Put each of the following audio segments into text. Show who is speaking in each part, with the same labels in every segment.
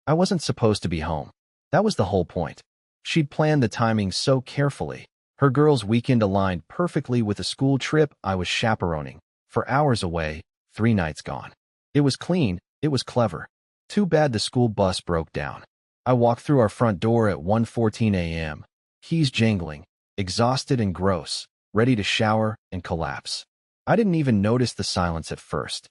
Speaker 1: I wasn't supposed to be home. That was the whole point. She'd planned the timing so carefully. Her girls' weekend aligned perfectly with a school trip I was chaperoning. For hours away, 3 nights gone. It was clean, it was clever. Too bad the school bus broke down. I walked through our front door at 1:14 a.m., keys jangling, exhausted and gross, ready to shower and collapse. I didn't even notice the silence at first.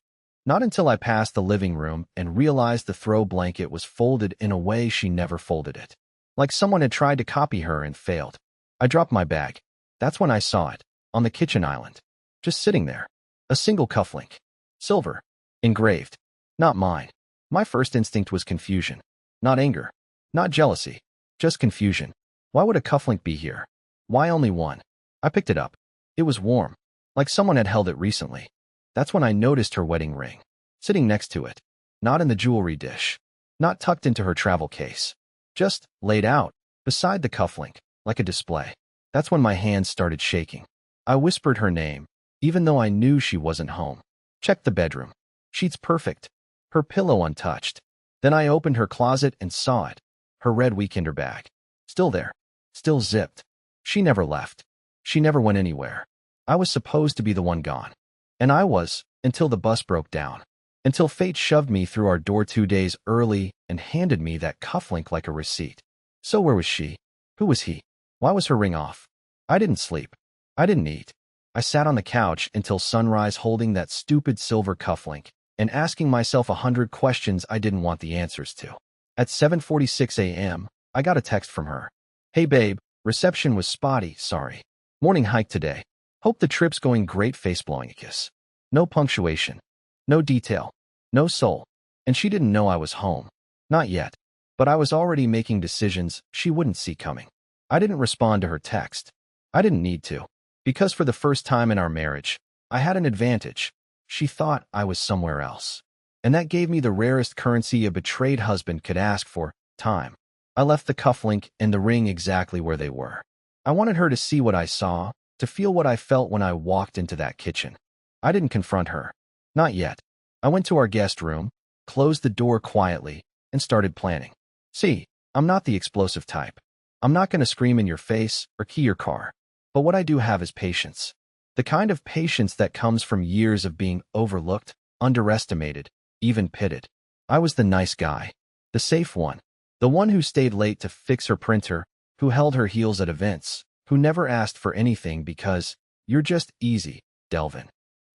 Speaker 1: Not until I passed the living room and realized the throw blanket was folded in a way she never folded it. Like someone had tried to copy her and failed. I dropped my bag. That's when I saw it, on the kitchen island. Just sitting there. A single cufflink. Silver. Engraved. Not mine. My first instinct was confusion. Not anger. Not jealousy. Just confusion. Why would a cufflink be here? Why only one? I picked it up. It was warm. Like someone had held it recently. That's when I noticed her wedding ring. Sitting next to it. Not in the jewelry dish. Not tucked into her travel case. Just laid out, beside the cufflink, like a display. That's when my hands started shaking. I whispered her name, even though I knew she wasn't home. Checked the bedroom. Sheets perfect. Her pillow untouched. Then I opened her closet and saw it. Her red weekender bag. Still there. Still zipped. She never left. She never went anywhere. I was supposed to be the one gone. And I was, until the bus broke down. Until fate shoved me through our door 2 days early and handed me that cufflink like a receipt. So where was she? Who was he? Why was her ring off? I didn't sleep. I didn't eat. I sat on the couch until sunrise holding that stupid silver cufflink and asking myself 100 questions I didn't want the answers to. At 7:46 a.m., I got a text from her. Hey babe, reception was spotty, sorry. Morning hike today. Hope the trip's going great, face blowing a kiss. No punctuation. No detail. No soul. And she didn't know I was home. Not yet. But I was already making decisions she wouldn't see coming. I didn't respond to her text. I didn't need to. Because for the first time in our marriage, I had an advantage. She thought I was somewhere else. And that gave me the rarest currency a betrayed husband could ask for, time. I left the cufflink and the ring exactly where they were. I wanted her to see what I saw, to feel what I felt when I walked into that kitchen. I didn't confront her. Not yet. I went to our guest room, closed the door quietly, and started planning. See, I'm not the explosive type. I'm not going to scream in your face or key your car. But what I do have is patience. The kind of patience that comes from years of being overlooked, underestimated, even pitted. I was the nice guy. The safe one. The one who stayed late to fix her printer, who held her heels at events, who never asked for anything because, you're just easy, Delvin.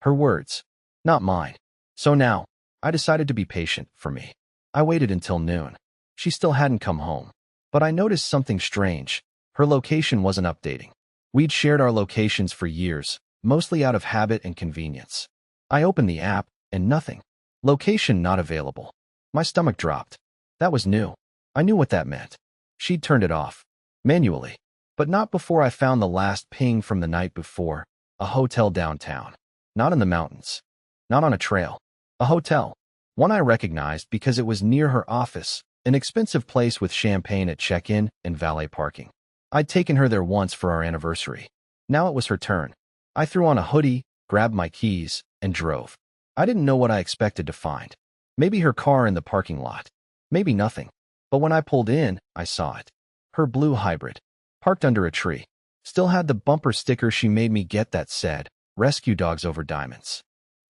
Speaker 1: Her words. Not mine. So now, I decided to be patient for me. I waited until noon. She still hadn't come home. But I noticed something strange. Her location wasn't updating. We'd shared our locations for years, mostly out of habit and convenience. I opened the app, and nothing. Location not available. My stomach dropped. That was new. I knew what that meant. She'd turned it off. Manually. But not before I found the last ping from the night before. A hotel downtown. Not in the mountains. Not on a trail. A hotel. One I recognized because it was near her office, an expensive place with champagne at check-in and valet parking. I'd taken her there once for our anniversary. Now it was her turn. I threw on a hoodie, grabbed my keys, and drove. I didn't know what I expected to find. Maybe her car in the parking lot. Maybe nothing. But when I pulled in, I saw it. Her blue hybrid. Parked under a tree. Still had the bumper sticker she made me get that said, "Rescue dogs over diamonds."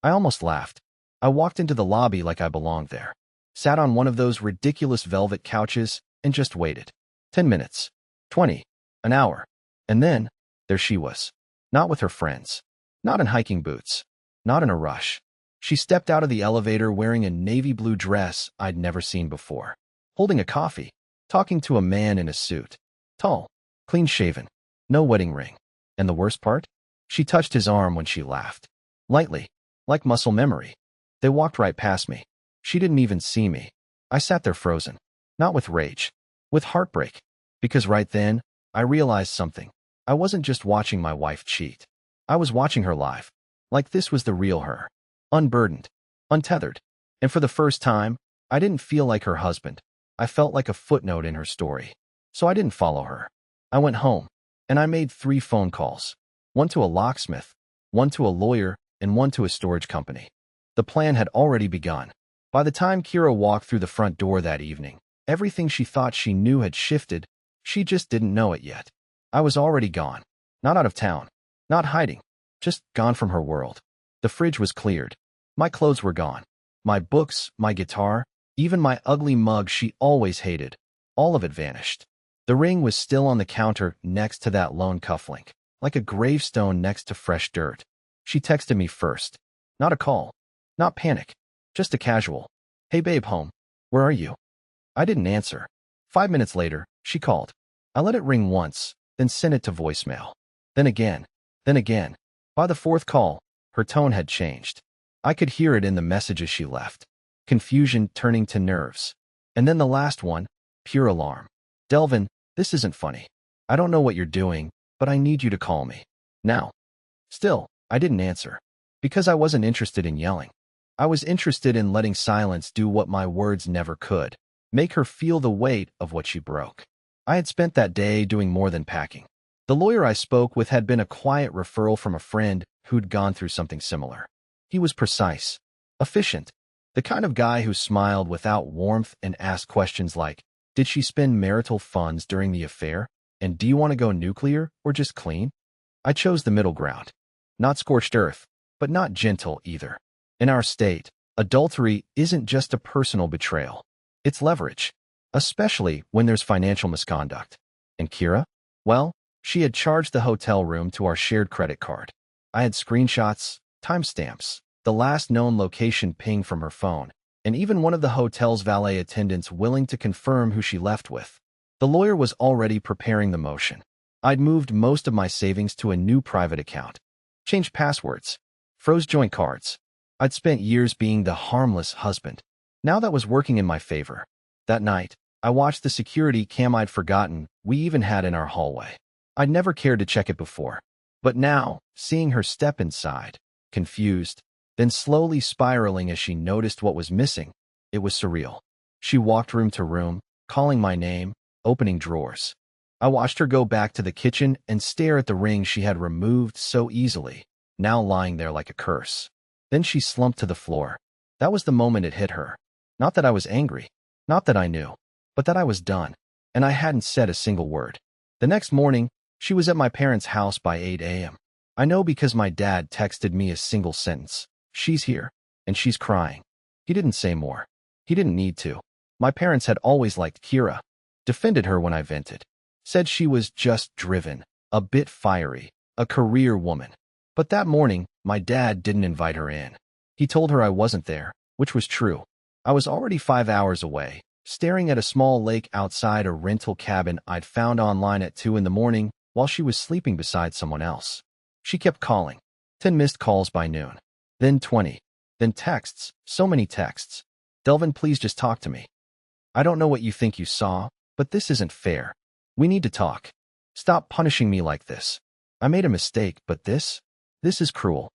Speaker 1: I almost laughed. I walked into the lobby like I belonged there. Sat on one of those ridiculous velvet couches and just waited. 10 minutes. 20. An hour. And then, there she was. Not with her friends. Not in hiking boots. Not in a rush. She stepped out of the elevator wearing a navy blue dress I'd never seen before. Holding a coffee. Talking to a man in a suit. Tall. Clean-shaven. No wedding ring. And the worst part? She touched his arm when she laughed. Lightly. Like muscle memory. They walked right past me. She didn't even see me. I sat there frozen. Not with rage. With heartbreak. Because right then, I realized something. I wasn't just watching my wife cheat. I was watching her live. Like this was the real her. Unburdened. Untethered. And for the first time, I didn't feel like her husband. I felt like a footnote in her story. So I didn't follow her. I went home. And I made 3 phone calls. One to a locksmith, one to a lawyer, and one to a storage company. The plan had already begun. By the time Kira walked through the front door that evening, Everything she thought she knew had shifted. She just didn't know it yet. I was already gone. Not out of town. Not hiding. Just gone from her world. The fridge was cleared. My clothes were gone. My books, my guitar, even my ugly mug she always hated. All of it vanished. The ring was still on the counter next to that lone cufflink, like a gravestone next to fresh dirt. She texted me first. Not a call. Not panic. Just a casual. Hey babe, home. Where are you? I didn't answer. 5 minutes later, she called. I let it ring once, then sent it to voicemail. Then again. Then again. By the fourth call, her tone had changed. I could hear it in the messages she left. Confusion turning to nerves. And then the last one, pure alarm. Delvin, this isn't funny. I don't know what you're doing, but I need you to call me. Now. Still, I didn't answer. Because I wasn't interested in yelling. I was interested in letting silence do what my words never could. Make her feel the weight of what she broke. I had spent that day doing more than packing. The lawyer I spoke with had been a quiet referral from a friend who'd gone through something similar. He was precise, efficient, the kind of guy who smiled without warmth and asked questions like, did she spend marital funds during the affair? And do you want to go nuclear or just clean? I chose the middle ground. Not scorched earth, but not gentle either. In our state, adultery isn't just a personal betrayal. It's leverage, especially when there's financial misconduct. And Kira? Well, she had charged the hotel room to our shared credit card. I had screenshots, timestamps, the last known location ping from her phone, and even one of the hotel's valet attendants willing to confirm who she left with. The lawyer was already preparing the motion. I'd moved most of my savings to a new private account, changed passwords, froze joint cards. I'd spent years being the harmless husband. Now that was working in my favor. That night, I watched the security cam I'd forgotten we even had in our hallway. I'd never cared to check it before. But now, seeing her step inside, confused, then slowly spiraling as she noticed what was missing, it was surreal. She walked room to room, calling my name, opening drawers. I watched her go back to the kitchen and stare at the ring she had removed so easily, now lying there like a curse. Then she slumped to the floor. That was the moment it hit her. Not that I was angry, not that I knew, but that I was done, and I hadn't said a single word. The next morning, she was at my parents' house by 8 a.m. I know because my dad texted me a single sentence. She's here, and she's crying. He didn't say more. He didn't need to. My parents had always liked Kira, defended her when I vented, said she was just driven, a bit fiery, a career woman. But that morning, my dad didn't invite her in. He told her I wasn't there, which was true. I was already 5 hours away, staring at a small lake outside a rental cabin I'd found online at 2 in the morning while she was sleeping beside someone else. She kept calling. 10 missed calls by noon. Then 20. Then texts. So many texts. Delvin, please just talk to me. I don't know what you think you saw, but this isn't fair. We need to talk. Stop punishing me like this. I made a mistake, but this is cruel.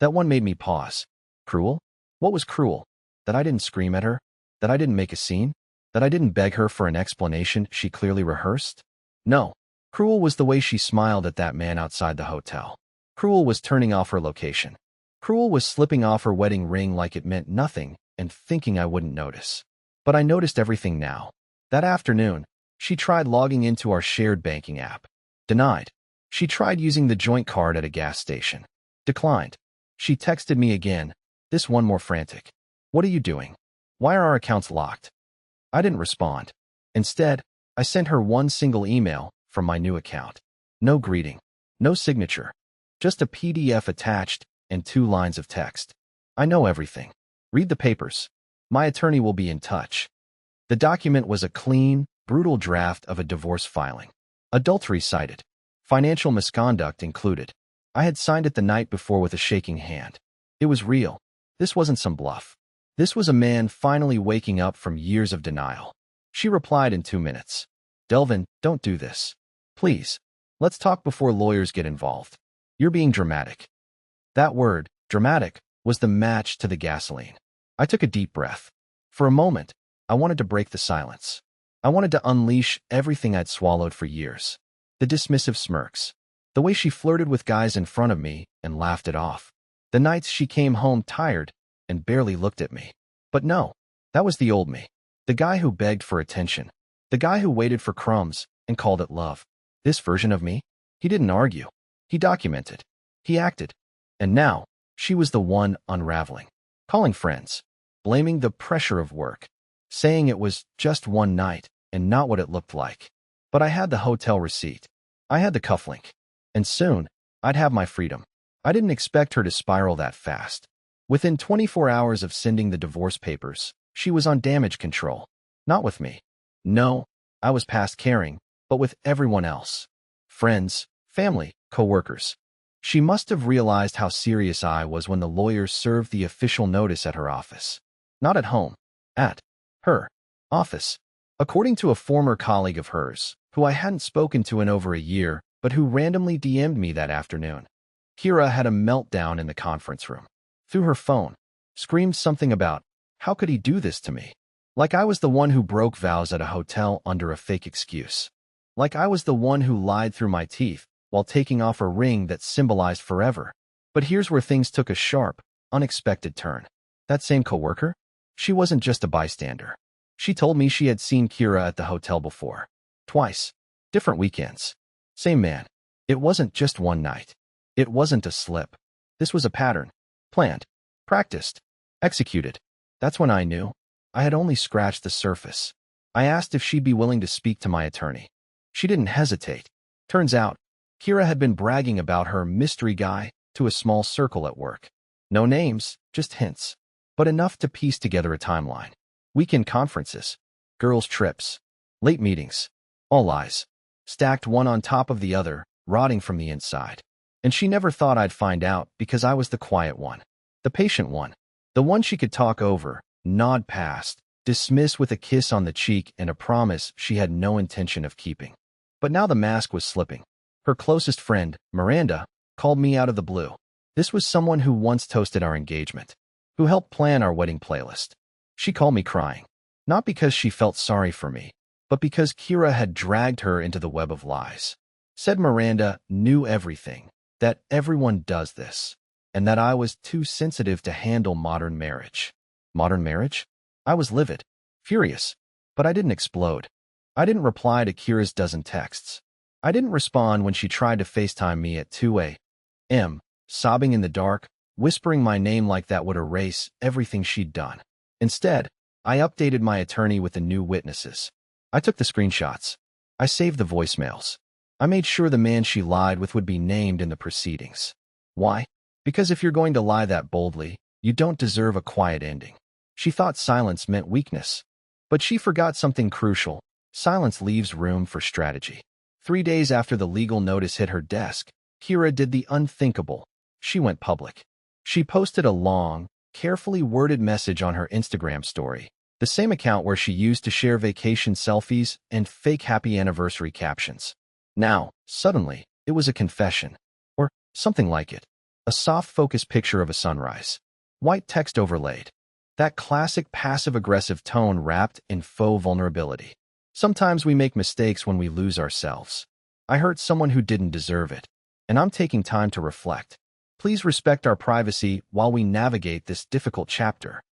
Speaker 1: That one made me pause. Cruel? What was cruel? That I didn't scream at her? That I didn't make a scene? That I didn't beg her for an explanation she clearly rehearsed? No. Cruel was the way she smiled at that man outside the hotel. Cruel was turning off her location. Cruel was slipping off her wedding ring like it meant nothing and thinking I wouldn't notice. But I noticed everything now. That afternoon, she tried logging into our shared banking app. Denied. She tried using the joint card at a gas station. Declined. She texted me again, this one more frantic. What are you doing? Why are our accounts locked? I didn't respond. Instead, I sent her one single email from my new account. No greeting. No signature. Just a PDF attached and 2 lines of text. I know everything. Read the papers. My attorney will be in touch. The document was a clean, brutal draft of a divorce filing. Adultery cited. Financial misconduct included. I had signed it the night before with a shaking hand. It was real. This wasn't some bluff. This was a man finally waking up from years of denial. She replied in 2 minutes. Delvin, don't do this. Please. Let's talk before lawyers get involved. You're being dramatic. That word, dramatic, was the match to the gasoline. I took a deep breath. For a moment, I wanted to break the silence. I wanted to unleash everything I'd swallowed for years. The dismissive smirks. The way she flirted with guys in front of me and laughed it off. The nights she came home tired and barely looked at me. But no, that was the old me. The guy who begged for attention. The guy who waited for crumbs and called it love. This version of me? He didn't argue. He documented. He acted. And now, she was the one unraveling. Calling friends. Blaming the pressure of work. Saying it was just one night and not what it looked like. But I had the hotel receipt. I had the cufflink. And soon, I'd have my freedom. I didn't expect her to spiral that fast. Within 24 hours of sending the divorce papers, she was on damage control. Not with me. No, I was past caring, but with everyone else. Friends, family, co-workers. She must have realized how serious I was when the lawyers served the official notice at her office. Not at home. At her office. According to a former colleague of hers, who I hadn't spoken to in over a year, but who randomly DM'd me that afternoon. Kira had a meltdown in the conference room. Through her phone, screamed something about, how could he do this to me? Like I was the one who broke vows at a hotel under a fake excuse. Like I was the one who lied through my teeth while taking off a ring that symbolized forever. But here's where things took a sharp, unexpected turn. That same coworker? She wasn't just a bystander. She told me she had seen Kira at the hotel before. Twice. Different weekends. Same man. It wasn't just one night. It wasn't a slip. This was a pattern. Planned. Practiced. Executed. That's when I knew. I had only scratched the surface. I asked if she'd be willing to speak to my attorney. She didn't hesitate. Turns out, Kira had been bragging about her mystery guy to a small circle at work. No names, just hints. But enough to piece together a timeline. Weekend conferences. Girls' trips. Late meetings. All lies. Stacked one on top of the other, rotting from the inside. And she never thought I'd find out because I was the quiet one. The patient one. The one she could talk over, nod past, dismiss with a kiss on the cheek and a promise she had no intention of keeping. But now the mask was slipping. Her closest friend, Miranda, called me out of the blue. This was someone who once toasted our engagement, who helped plan our wedding playlist. She called me crying, not because she felt sorry for me, but because Kira had dragged her into the web of lies. Said Miranda knew everything, that everyone does this, and that I was too sensitive to handle modern marriage. Modern marriage? I was livid, furious, but I didn't explode. I didn't reply to Kira's dozen texts. I didn't respond when she tried to FaceTime me at 2 a.m., sobbing in the dark, whispering my name like that would erase everything she'd done. Instead, I updated my attorney with the new witnesses. I took the screenshots. I saved the voicemails. I made sure the man she lied with would be named in the proceedings. Why? Because if you're going to lie that boldly, you don't deserve a quiet ending. She thought silence meant weakness. But she forgot something crucial. Silence leaves room for strategy. 3 days after the legal notice hit her desk, Kira did the unthinkable. She went public. She posted a long, carefully worded message on her Instagram story, the same account where she used to share vacation selfies and fake happy anniversary captions. Now, suddenly, it was a confession. Or something like it. A soft-focused picture of a sunrise. White text overlaid. That classic passive-aggressive tone wrapped in faux vulnerability. Sometimes we make mistakes when we lose ourselves. I hurt someone who didn't deserve it, and I'm taking time to reflect. Please respect our privacy while we navigate this difficult chapter.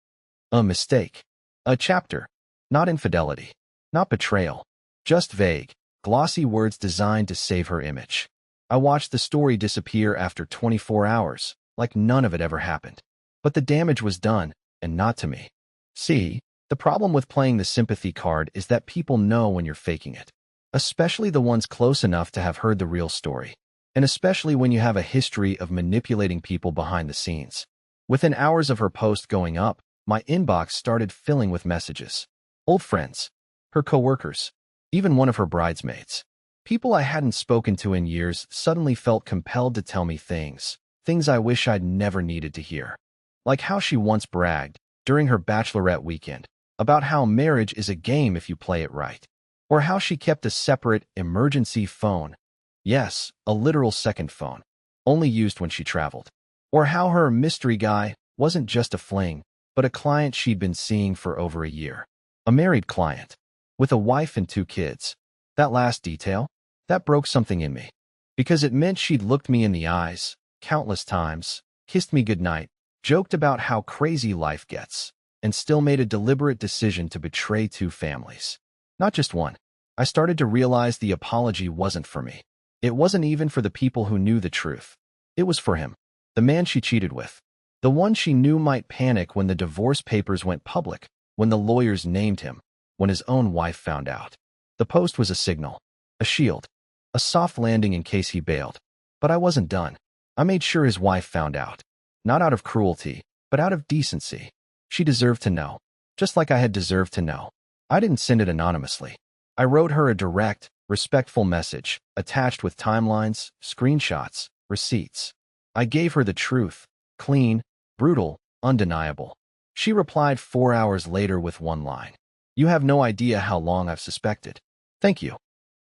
Speaker 1: A mistake. A chapter. Not infidelity. Not betrayal. Just vague, glossy words designed to save her image. I watched the story disappear after 24 hours, like none of it ever happened. But the damage was done, and not to me. See, the problem with playing the sympathy card is that people know when you're faking it. Especially the ones close enough to have heard the real story. And especially when you have a history of manipulating people behind the scenes. Within hours of her post going up, my inbox started filling with messages. Old friends, her coworkers, even one of her bridesmaids. People I hadn't spoken to in years suddenly felt compelled to tell me things I wish I'd never needed to hear. Like how she once bragged, during her bachelorette weekend, about how marriage is a game if you play it right. Or how she kept a separate emergency phone. Yes, a literal second phone, only used when she traveled. Or how her mystery guy wasn't just a fling, but a client she'd been seeing for over a year. A married client, with a wife and 2 kids. That last detail, that broke something in me. Because it meant she'd looked me in the eyes, countless times, kissed me goodnight, joked about how crazy life gets, and still made a deliberate decision to betray two families. Not just one. I started to realize the apology wasn't for me. It wasn't even for the people who knew the truth. It was for him, the man she cheated with, the one she knew might panic when the divorce papers went public, when the lawyers named him, when his own wife found out. The post was a signal, a shield, a soft landing in case he bailed. But I wasn't done. I made sure his wife found out. Not out of cruelty, but out of decency. She deserved to know, just like I had deserved to know. I didn't send it anonymously. I wrote her a direct, respectful message, attached with timelines, screenshots, receipts. I gave her the truth, clean, brutal, undeniable. She replied 4 hours later with one line. "You have no idea how long I've suspected. Thank you."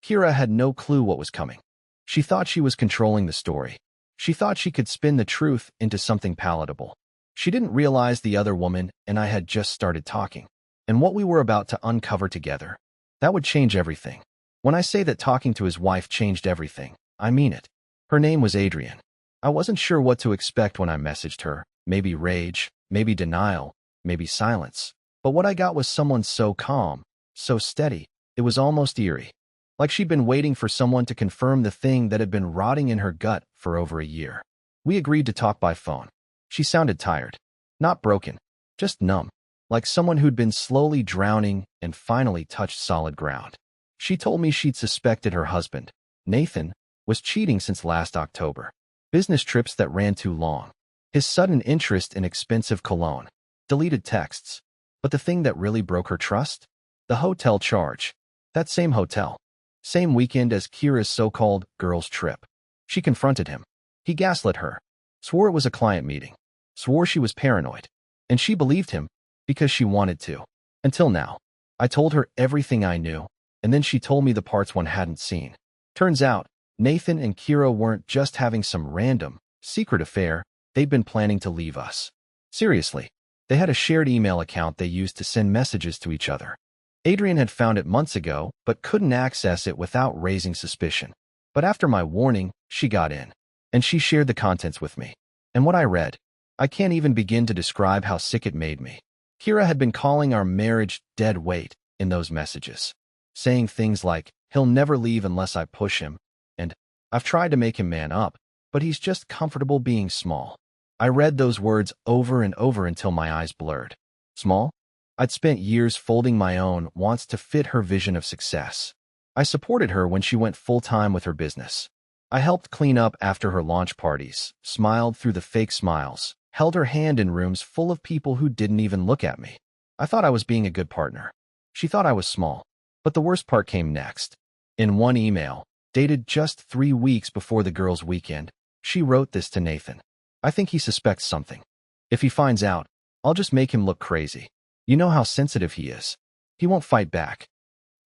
Speaker 1: Kira had no clue what was coming. She thought she was controlling the story. She thought she could spin the truth into something palatable. She didn't realize the other woman and I had just started talking, and what we were about to uncover together. That would change everything. When I say that talking to his wife changed everything, I mean it. Her name was Adrian. I wasn't sure what to expect when I messaged her. Maybe rage, maybe denial, maybe silence. But what I got was someone so calm, so steady, it was almost eerie. Like she'd been waiting for someone to confirm the thing that had been rotting in her gut for over a year. We agreed to talk by phone. She sounded tired. Not broken, just numb. Like someone who'd been slowly drowning and finally touched solid ground. She told me she'd suspected her husband, Nathan, was cheating since last October. Business trips that ran too long. His sudden interest in expensive cologne. Deleted texts. But the thing that really broke her trust? The hotel charge. That same hotel. Same weekend as Kira's so-called girls' trip. She confronted him. He gaslit her. Swore it was a client meeting. Swore she was paranoid. And she believed him because she wanted to. Until now. I told her everything I knew, and then she told me the parts one hadn't seen. Turns out, Nathan and Kira weren't just having some random, secret affair, they'd been planning to leave us. Seriously. They had a shared email account they used to send messages to each other. Adrian had found it months ago, but couldn't access it without raising suspicion. But after my warning, she got in. And she shared the contents with me. And what I read, I can't even begin to describe how sick it made me. Kira had been calling our marriage dead weight in those messages. Saying things like, "He'll never leave unless I push him," and "I've tried to make him man up, but he's just comfortable being small." I read those words over and over until my eyes blurred. Small? I'd spent years folding my own wants to fit her vision of success. I supported her when she went full-time with her business. I helped clean up after her launch parties, smiled through the fake smiles, held her hand in rooms full of people who didn't even look at me. I thought I was being a good partner. She thought I was small. But the worst part came next. In one email, dated just 3 weeks before the girls' weekend, she wrote this to Nathan. "I think he suspects something. If he finds out, I'll just make him look crazy. You know how sensitive he is. He won't fight back."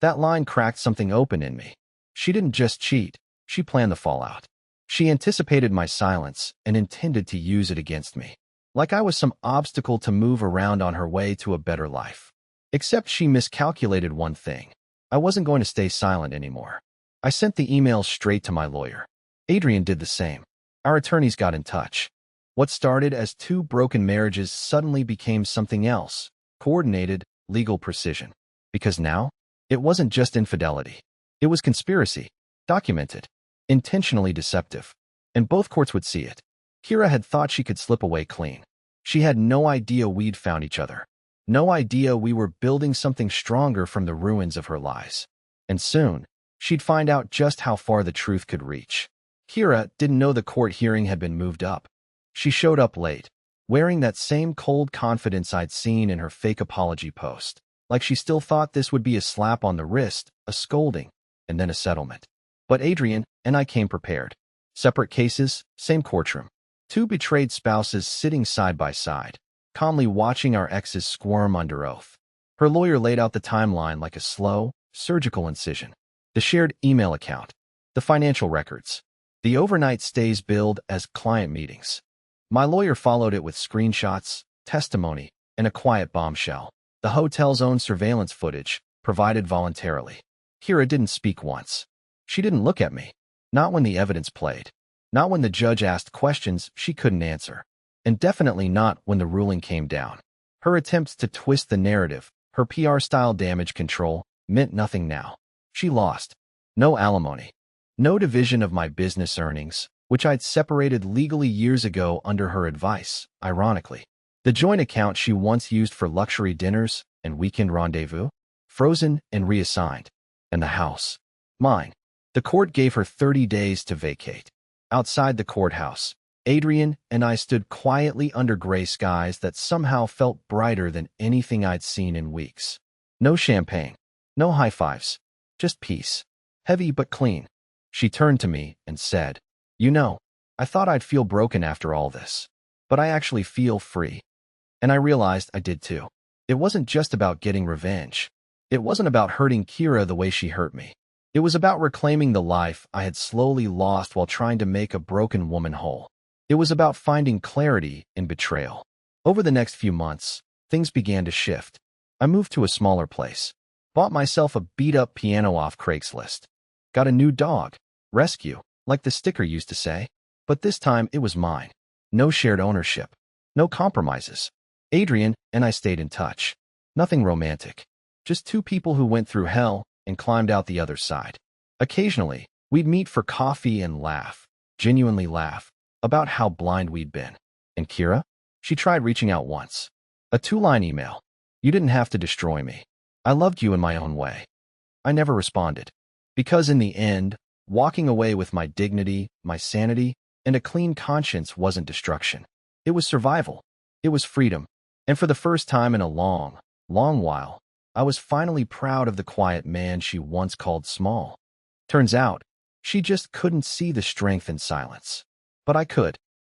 Speaker 1: That line cracked something open in me. She didn't just cheat, she planned the fallout. She anticipated my silence and intended to use it against me. Like I was some obstacle to move around on her way to a better life. Except she miscalculated one thing. I wasn't going to stay silent anymore. I sent the email straight to my lawyer. Adrian did the same. Our attorneys got in touch. What started as 2 broken marriages suddenly became something else. Coordinated, legal precision. Because now, it wasn't just infidelity. It was conspiracy. Documented. Intentionally deceptive. And both courts would see it. Kira had thought she could slip away clean. She had no idea we'd found each other. No idea we were building something stronger from the ruins of her lies. And soon, she'd find out just how far the truth could reach. Kira didn't know the court hearing had been moved up. She showed up late, wearing that same cold confidence I'd seen in her fake apology post. Like she still thought this would be a slap on the wrist, a scolding, and then a settlement. But Adrian and I came prepared. Separate cases, same courtroom. 2 betrayed spouses sitting side by side, calmly watching our exes squirm under oath. Her lawyer laid out the timeline like a slow, surgical incision. The shared email account, the financial records, the overnight stays billed as client meetings. My lawyer followed it with screenshots, testimony, and a quiet bombshell. The hotel's own surveillance footage, provided voluntarily. Kira didn't speak once. She didn't look at me. Not when the evidence played. Not when the judge asked questions she couldn't answer. And definitely not when the ruling came down. Her attempts to twist the narrative, her PR-style damage control, meant nothing now. She lost. No alimony. No division of my business earnings, which I'd separated legally years ago under her advice, ironically. The joint account she once used for luxury dinners and weekend rendezvous, frozen and reassigned. And the house. Mine. The court gave her 30 days to vacate. Outside the courthouse, Adrian and I stood quietly under gray skies that somehow felt brighter than anything I'd seen in weeks. No champagne. No high fives. Just peace. Heavy but clean. She turned to me and said, "You know, I thought I'd feel broken after all this. But I actually feel free." And I realized I did too. It wasn't just about getting revenge. It wasn't about hurting Kira the way she hurt me. It was about reclaiming the life I had slowly lost while trying to make a broken woman whole. It was about finding clarity in betrayal. Over the next few months, things began to shift. I moved to a smaller place. Bought myself a beat-up piano off Craigslist. Got a new dog. Rescue, like the sticker used to say. But this time it was mine. No shared ownership. No compromises. Adrian and I stayed in touch. Nothing romantic. Just two people who went through hell and climbed out the other side. Occasionally, we'd meet for coffee and laugh, genuinely laugh, about how blind we'd been. And Kira? She tried reaching out once. A 2-line email. "You didn't have to destroy me. I loved you in my own way." I never responded. Because in the end, walking away with my dignity, my sanity, and a clean conscience wasn't destruction. It was survival. It was freedom. And for the first time in a long, long while, I was finally proud of the quiet man she once called small. Turns out, she just couldn't see the strength in silence. But I could.